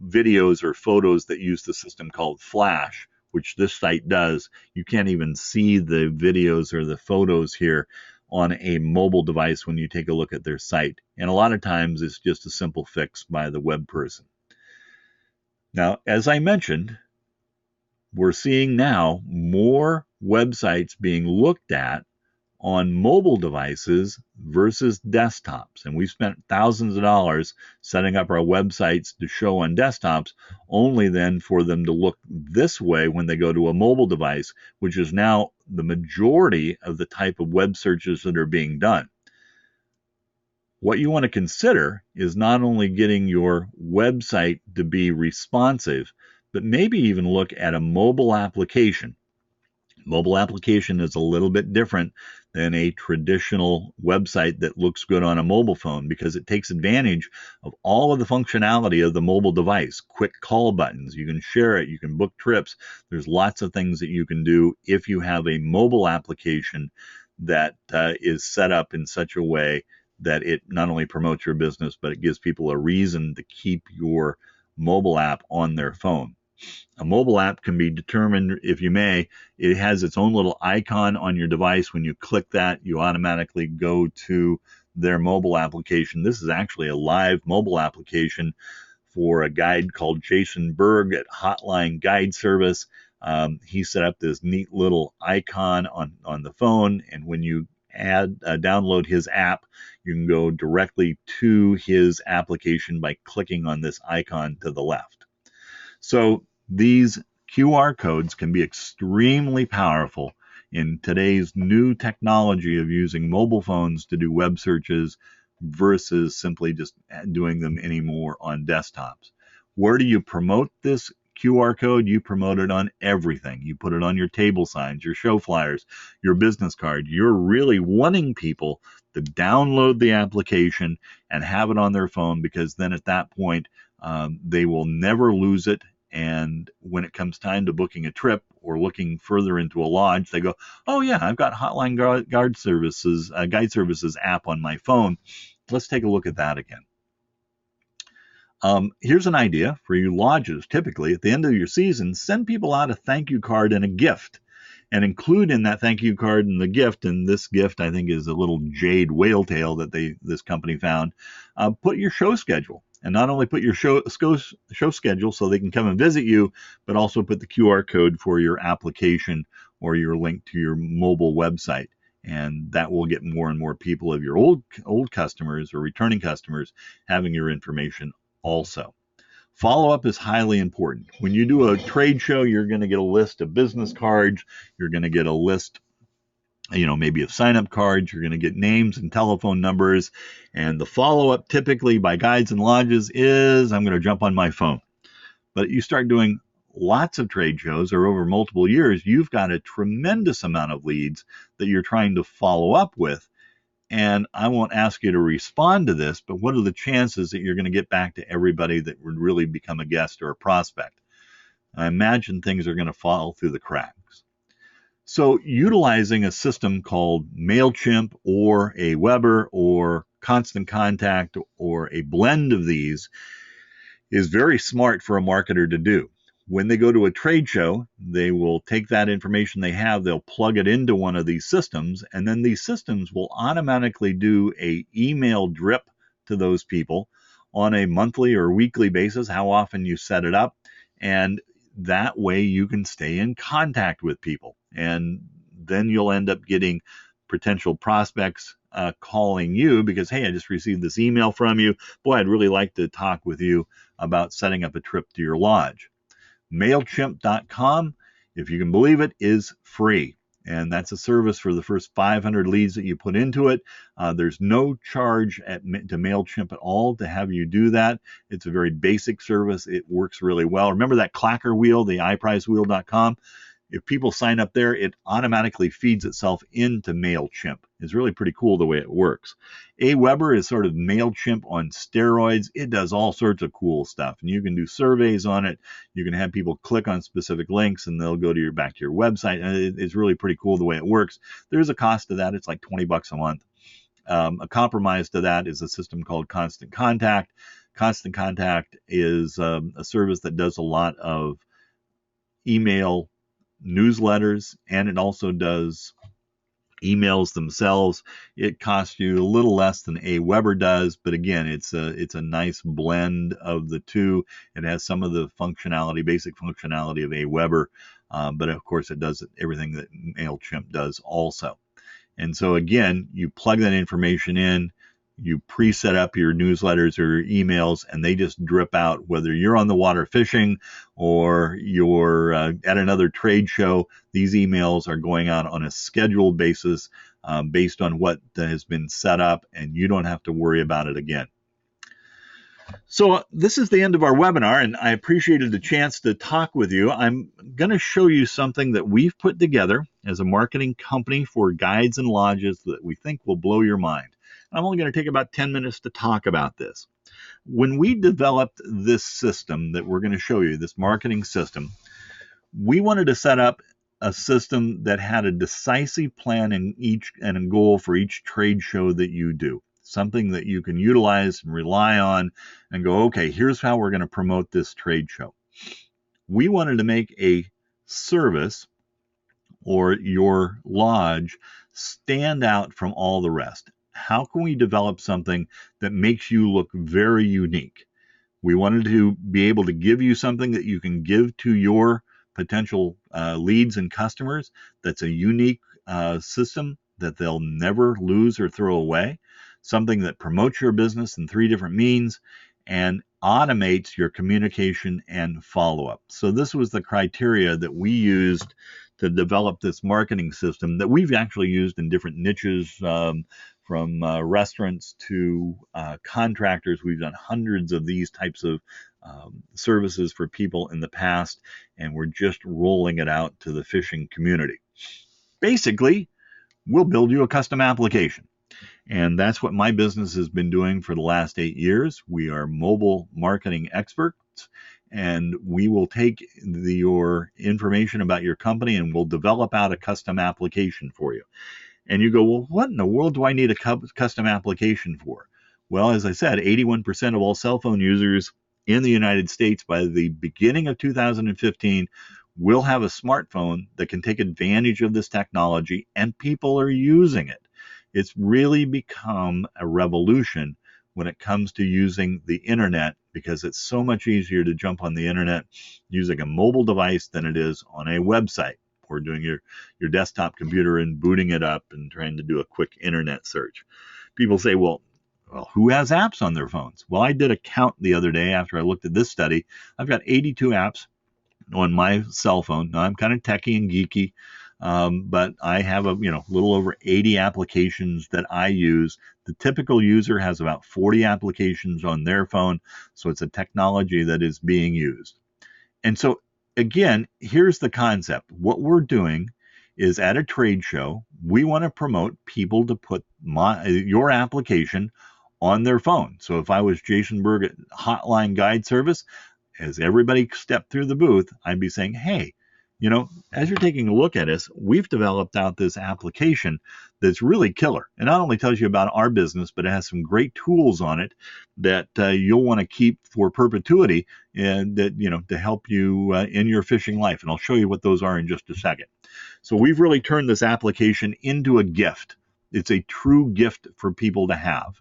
[SPEAKER 1] videos or photos that use the system called Flash, which this site does. You can't even see the videos or the photos here on a mobile device when you take a look at their site. And a lot of times it's just a simple fix by the web person. Now, as I mentioned, we're seeing now more websites being looked at on mobile devices versus desktops. And we've spent thousands of dollars setting up our websites to show on desktops, only then for them to look this way when they go to a mobile device, which is now the majority of the type of web searches that are being done. What you want to consider is not only getting your website to be responsive, but maybe even look at a mobile application. Mobile application is a little bit different than a traditional website that looks good on a mobile phone because it takes advantage of all of the functionality of the mobile device. Quick call buttons, you can share it, you can book trips. There's lots of things that you can do if you have a mobile application that is set up in such a way that it not only promotes your business, but it gives people a reason to keep your mobile app on their phone. A mobile app can be determined, if you may, it has its own little icon on your device. When you click that, you automatically go to their mobile application. This is actually a live mobile application for a guide called Jason Berg at Hotline Guide Service. He set up this neat little icon on the phone, and when you download his app, you can go directly to his application by clicking on this icon to the left. So these QR codes can be extremely powerful in today's new technology of using mobile phones to do web searches versus simply just doing them anymore on desktops. Where do you promote this QR code? You promote it on everything. You put it on your table signs, your show flyers, your business card. You're really wanting people to download the application and have it on their phone, because then at that point, they will never lose it. And when it comes time to booking a trip or looking further into a lodge, they go, oh yeah, I've got Hotline Guide Services app on my phone. Let's take a look at that again. Here's an idea for you lodges. Typically, at the end of your season, send people out a thank you card and a gift, and include in that thank you card and the gift, and this gift I think is a little jade whale tail that this company found. Put your show schedule, and not only put your show schedule so they can come and visit you, but also put the QR code for your application or your link to your mobile website. And that will get more and more people of your old customers or returning customers having your information also. Follow-up is highly important. When you do a trade show, you're going to get a list of business cards. You're going to get a list, maybe of sign-up cards. You're going to get names and telephone numbers. And the follow-up typically by guides and lodges is, I'm going to jump on my phone. But you start doing lots of trade shows or over multiple years, you've got a tremendous amount of leads that you're trying to follow up with. And I won't ask you to respond to this, but what are the chances that you're going to get back to everybody that would really become a guest or a prospect? I imagine things are going to fall through the cracks. So utilizing a system called MailChimp or a Weber or Constant Contact or a blend of these is very smart for a marketer to do. When they go to a trade show, they will take that information they have, they'll plug it into one of these systems, and then these systems will automatically do a email drip to those people on a monthly or weekly basis, how often you set it up, and that way you can stay in contact with people. And then you'll end up getting potential prospects calling you because, hey, I just received this email from you. Boy, I'd really like to talk with you about setting up a trip to your lodge. MailChimp.com, if you can believe it, is free. And that's a service for the first 500 leads that you put into it. There's no charge to MailChimp at all to have you do that. It's a very basic service. It works really well. Remember that clacker wheel, the iPrizeWheel.com? If people sign up there, it automatically feeds itself into MailChimp. It's really pretty cool the way it works. Aweber is sort of MailChimp on steroids. It does all sorts of cool stuff, and you can do surveys on it. You can have people click on specific links, and they'll go to back to your website. And it's really pretty cool the way it works. There's a cost to that. It's like $20 a month. A compromise to that is a system called Constant Contact. Constant Contact is a service that does a lot of email newsletters, and it also does emails themselves. It costs you a little less than Aweber does, but again, it's a nice blend of the two. It has some of the functionality, basic functionality of Aweber, but of course it does everything that MailChimp does also. And so again, you plug that information in, you pre-set up your newsletters or emails, and they just drip out whether you're on the water fishing or you're at another trade show. These emails are going out on a scheduled basis based on what has been set up, and you don't have to worry about it again. So this is the end of our webinar, and I appreciated the chance to talk with you. I'm going to show you something that we've put together as a marketing company for guides and lodges that we think will blow your mind. I'm only going to take about 10 minutes to talk about this. When we developed this system that we're going to show you, this marketing system, we wanted to set up a system that had a decisive plan and a goal for each trade show that you do. Something that you can utilize and rely on and go, okay, here's how we're going to promote this trade show. We wanted to make a service or your lodge stand out from all the rest. How can we develop something that makes you look very unique? We wanted to be able to give you something that you can give to your potential leads and customers that's a unique system that they'll never lose or throw away, something that promotes your business in 3 different means and automates your communication and follow-up. So this was the criteria that we used to develop this marketing system that we've actually used in different niches, from restaurants to contractors. We've done hundreds of these types of services for people in the past, and we're just rolling it out to the fishing community. Basically, we'll build you a custom application. And that's what my business has been doing for the last 8 years. We are mobile marketing experts, and we will take your information about your company and we'll develop out a custom application for you. And you go, well, what in the world do I need a custom application for? Well, as I said, 81% of all cell phone users in the United States by the beginning of 2015 will have a smartphone that can take advantage of this technology, and people are using it. It's really become a revolution when it comes to using the internet, because it's so much easier to jump on the internet using a mobile device than it is on a website or doing your desktop computer and booting it up and trying to do a quick internet search. People say, well, who has apps on their phones? Well, I did a count the other day after I looked at this study. I've got 82 apps on my cell phone. Now, I'm kind of techie and geeky, but I have a little over 80 applications that I use. The typical user has about 40 applications on their phone, so it's a technology that is being used. And so again, here's the concept. What we're doing is at a trade show, we want to promote people to put your application on their phone. So if I was Jason Berg at Hotline Guide Service, as everybody stepped through the booth, I'd be saying, hey, as you're taking a look at us, we've developed out this application that's really killer. It not only tells you about our business, but it has some great tools on it that you'll want to keep for perpetuity, and that to help you in your fishing life. And I'll show you what those are in just a second. So we've really turned this application into a gift. It's a true gift for people to have.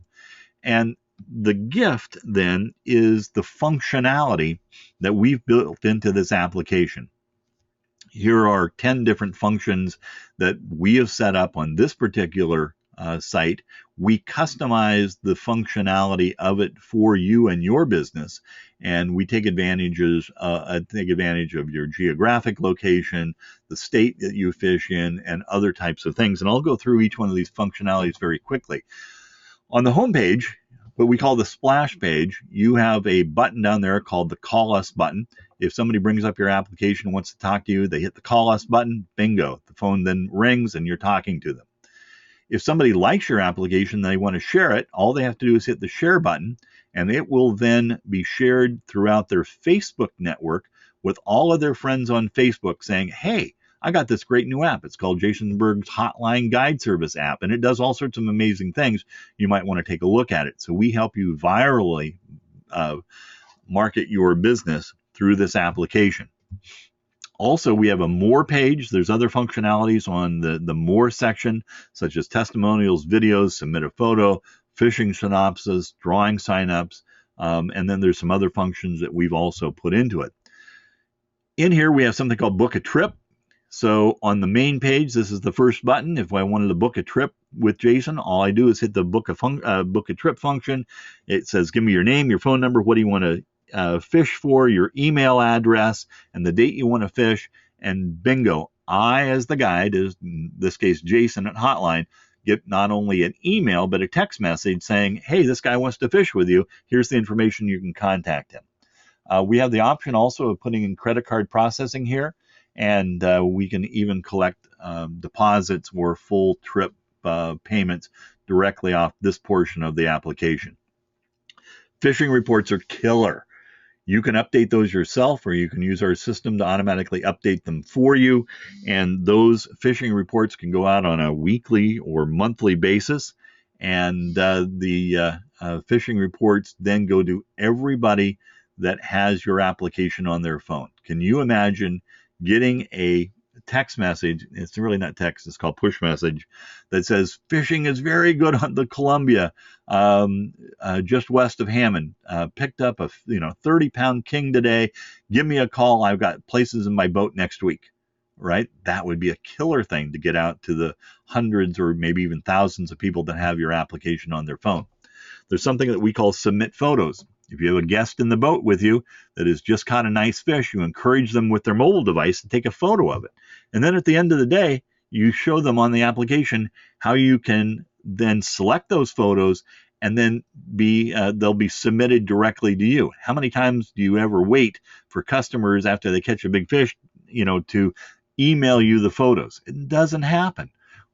[SPEAKER 1] And the gift then is the functionality that we've built into this application. Here are 10 different functions that we have set up on this particular site. We customize the functionality of it for you and your business, and we take advantage of your geographic location, the state that you fish in, and other types of things. And I'll go through each one of these functionalities very quickly. On the home page, what we call the splash page, you have a button down there called the Call Us button. If somebody brings up your application and wants to talk to you, they hit the Call Us button, bingo. The phone then rings and you're talking to them. If somebody likes your application and they want to share it, all they have to do is hit the share button, and it will then be shared throughout their Facebook network with all of their friends on Facebook saying, hey, I got this great new app. It's called Jason Berg's Hotline Guide Service app, and it does all sorts of amazing things. You might want to take a look at it. So we help you virally market your business through this application. Also, we have a More page. There's other functionalities on the More section, such as testimonials, videos, submit a photo, fishing synopsis, drawing signups, and then there's some other functions that we've also put into it. In here, we have something called Book a Trip. So on the main page, this is the first button. If I wanted to book a trip with Jason, all I do is hit the book a trip function. It says, give me your name, your phone number, what do you want to fish for, your email address, and the date you want to fish, and bingo, I, as the guide, in this case Jason at Hotline, get not only an email but a text message saying, hey, this guy wants to fish with you. Here's the information, you can contact him. We have the option also of putting in credit card processing here, and we can even collect deposits or full trip payments directly off this portion of the application. Fishing reports are killer. You can update those yourself, or you can use our system to automatically update them for you. And those fishing reports can go out on a weekly or monthly basis. And the fishing reports then go to everybody that has your application on their phone. Can you imagine getting a text message? It's really not text, it's called push message, that says fishing is very good on the Columbia, just west of Hammond. Picked up a 30-pound king today. Give me a call. I've got places in my boat next week. Right? That would be a killer thing to get out to the hundreds or maybe even thousands of people that have your application on their phone. There's something that we call submit photos. If you have a guest in the boat with you that has just caught a nice fish, you encourage them with their mobile device to take a photo of it. And then at the end of the day, you show them on the application how you can then select those photos, and then they'll be submitted directly to you. How many times do you ever wait for customers after they catch a big fish, to email you the photos? It doesn't happen.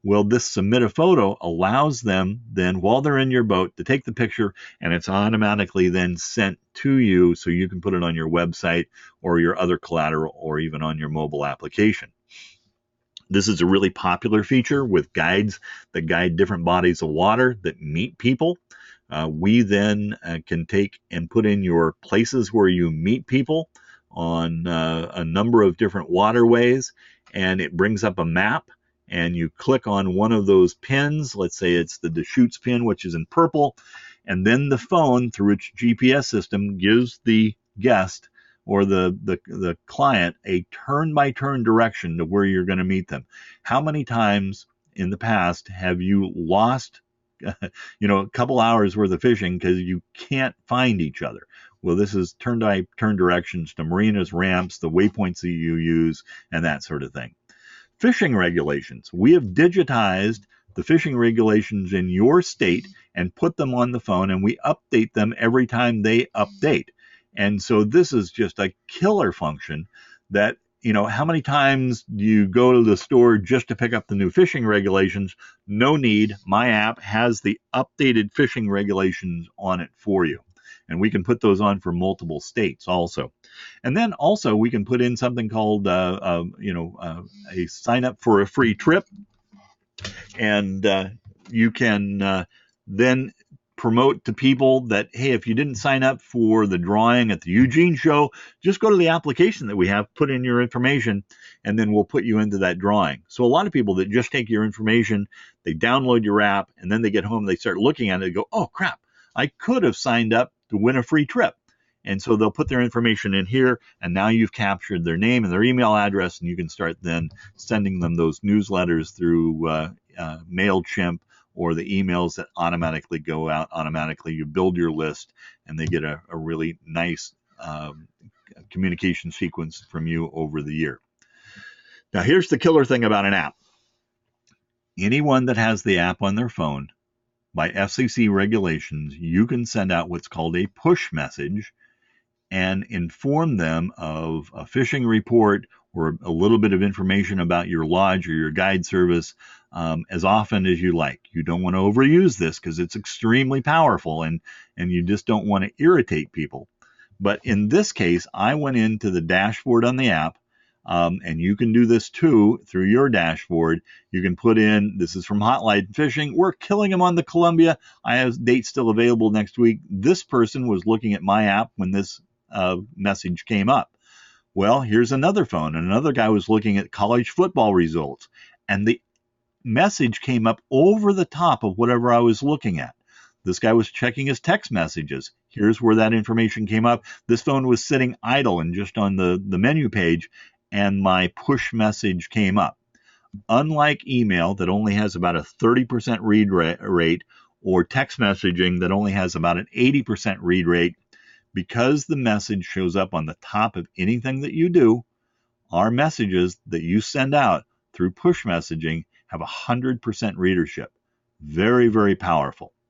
[SPEAKER 1] Well, this submit a photo allows them then, while they're in your boat, to take the picture, and it's automatically then sent to you so you can put it on your website or your other collateral or even on your mobile application. This is a really popular feature with guides that guide different bodies of water that meet people. We then can take and put in your places where you meet people on a number of different waterways, and it brings up a map. And you click on one of those pins. Let's say it's the Deschutes pin, which is in purple. And then the phone, through its GPS system, gives the guest or the client a turn-by-turn direction to where you're going to meet them. How many times in the past have you lost a couple hours worth of fishing because you can't find each other? Well, this is turn-by-turn directions to marinas, ramps, the waypoints that you use, and that sort of thing. Fishing regulations. We have digitized the fishing regulations in your state and put them on the phone, and we update them every time they update. And so this is just a killer function that, how many times do you go to the store just to pick up the new fishing regulations? No need. My app has the updated fishing regulations on it for you. And we can put those on for multiple states also. And then also we can put in something called, a sign up for a free trip. And you can then promote to people that, hey, if you didn't sign up for the drawing at the Eugene show, just go to the application that we have, put in your information, and then we'll put you into that drawing. So a lot of people that just take your information, they download your app, and then they get home, they start looking at it and go, oh, crap, I could have signed up to win a free trip. And so they'll put their information in here, and now you've captured their name and their email address, and you can start then sending them those newsletters through MailChimp or the emails that automatically go out automatically. You build your list, and they get a really nice communication sequence from you over the year. Now, here's the killer thing about an app. Anyone that has the app on their phone, by FCC regulations, you can send out what's called a push message and inform them of a fishing report or a little bit of information about your lodge or your guide service as often as you like. You don't want to overuse this because it's extremely powerful, and you just don't want to irritate people. But in this case, I went into the dashboard on the app, and you can do this too through your dashboard. You can put in, this is from Hotline Fishing. We're killing them on the Columbia. I have dates still available next week. This person was looking at my app when this message came up. Well, here's another phone, and another guy was looking at college football results, and the message came up over the top of whatever I was looking at. This guy was checking his text messages. Here's where that information came up. This phone was sitting idle and just on the menu page, and my push message came up. Unlike email that only has about a 30% read rate, or text messaging that only has about an 80% read rate, because the message shows up on the top of anything that you do, our messages that you send out through push messaging have 100% readership. Very, very powerful.